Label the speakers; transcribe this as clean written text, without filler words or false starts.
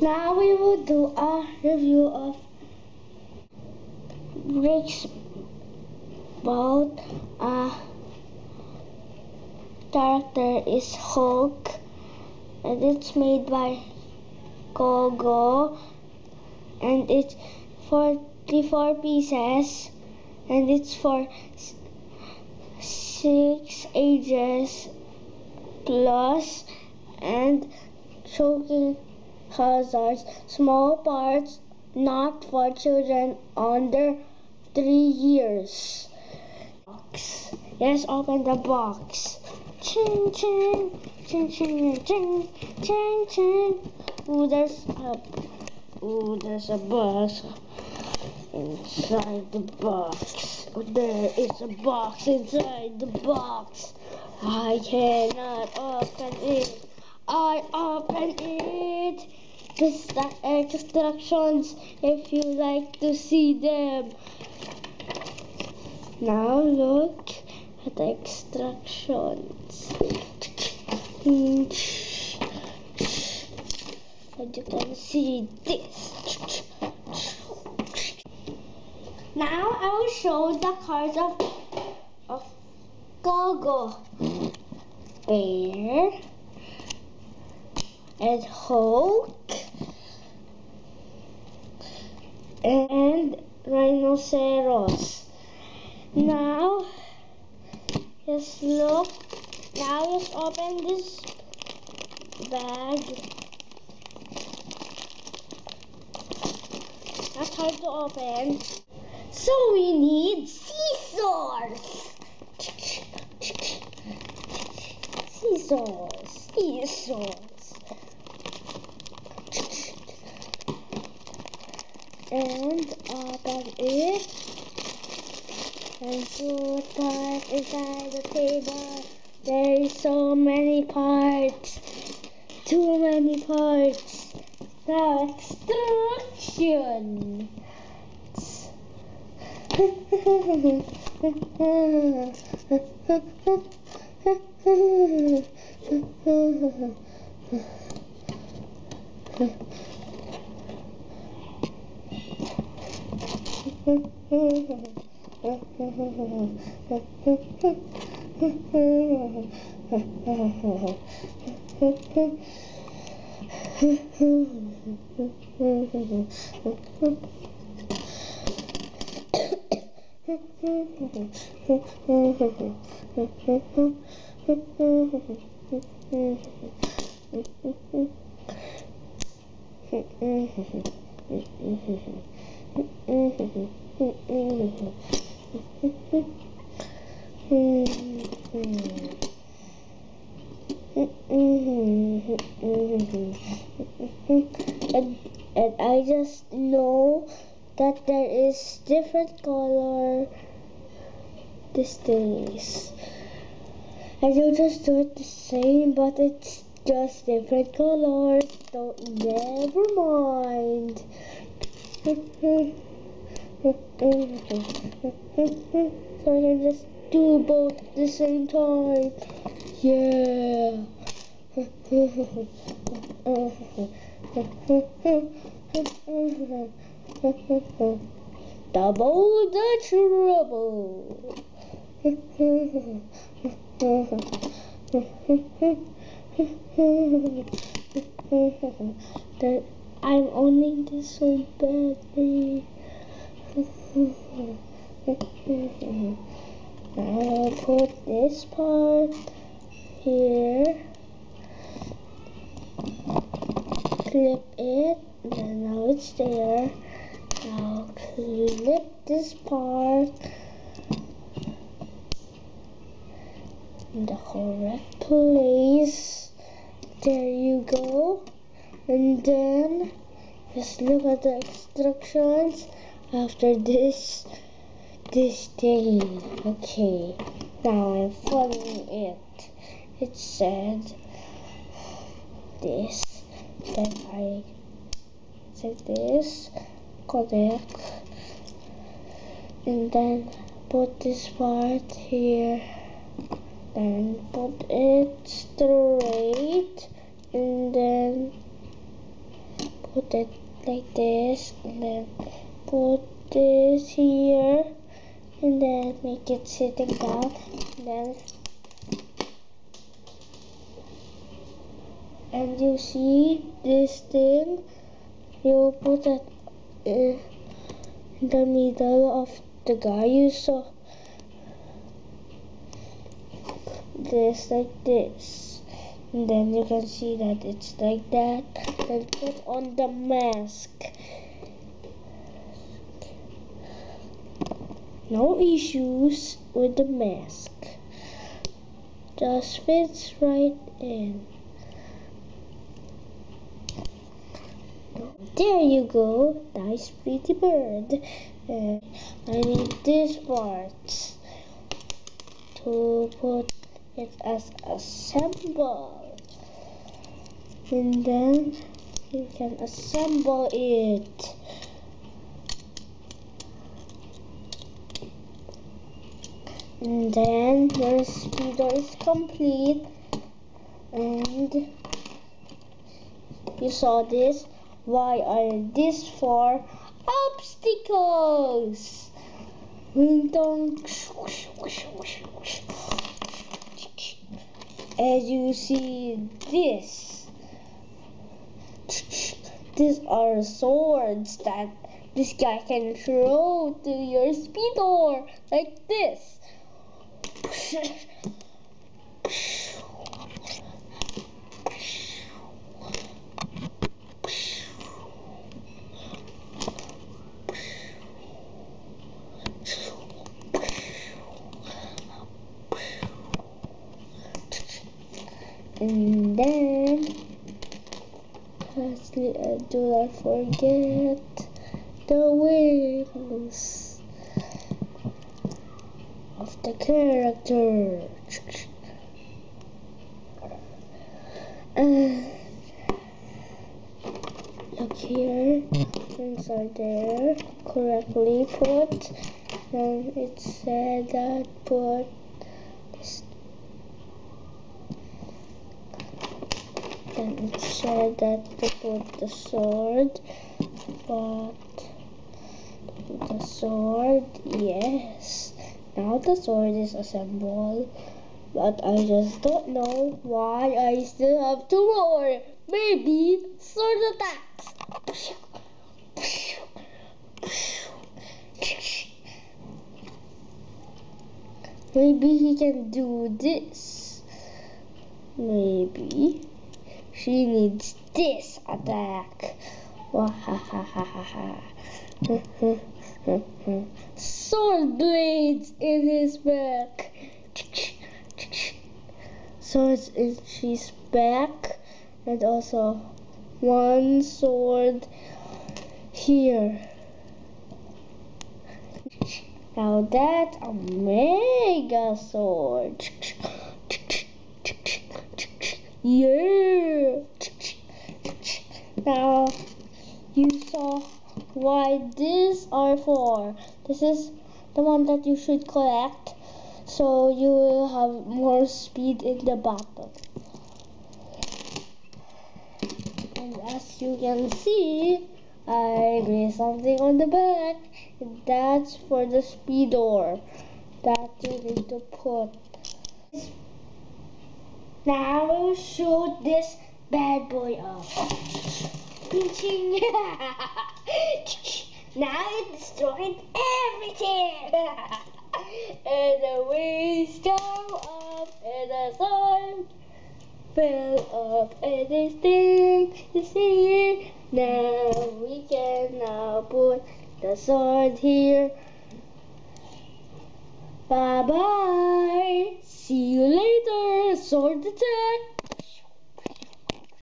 Speaker 1: Now we will do a review of Rick's Bolt. Character is Hulk, and it's made by Gogo, and it's 44 pieces, and it's for 6 ages plus, and choking hazards, small parts, not for children under 3 years. Let's open the box. Ching ching, ching ching ching, ching ching. There's a box inside the box. There is a box inside the box. I cannot open it. I open it. Just the instructions if you like to see them. Now look at the instructions. And you can see this. Now I will show the cards of Gogo. Bear and Hulk and Rhinoceros. Now just look. Now just open this bag. That's hard to open. So we need scissors. Scissors. And open it. And put that inside the table. There is so many parts. Too many parts. Now extraction. And I just know that there is different color these days. I don't just do it the same, but it's just different colors. Don't never mind. So I can just do both at the same time. Yeah. Double the trouble. I'm owning this so badly. I'll put this part here, clip it, and now it's there. Now clip this part in the correct place. There you go. And then just look at the instructions after this thing. Okay, now I'm following it. It said this. Then I said this, connect, and then put this part here. Then put it straight, and then put it like this, and then put this here, and then make it sitting down, and you see this thing, you put it in the middle of the guy. You saw this like this, and then you can see that it's like that. Then put on the mask. No issues with the mask, just fits right in. There you go, nice pretty bird. I need this part to put it as a symbol, and then you can assemble it. And then your speedo is complete, and you saw this. Why are these for obstacles? As you see this, these are swords that this guy can throw to your speedo like this. And then, lastly, do not forget the wings of the character. Look here, wings are there, correctly put. And it said that put this. Then it said that to put the sword, but the sword, yes. Now the sword is assembled, but I just don't know why I still have 2 more. Maybe sword attacks. Maybe he can do this. Maybe she needs this attack. Sword blades in his back. Swords in his back, and also 1 sword here. Now that's a mega sword. Yeah. Now you saw why these are for. This is the one that you should collect, so you will have more speed in the battle. And as you can see, I made something on the back. That's for the speedo that you need to put. Now I will shoot this bad boy up. Pinching. Now it destroyed everything. And the wings come up, and the sword fell up, and this thing is here. Now we can now put the sword here. Bye bye. See you later. Sword attack.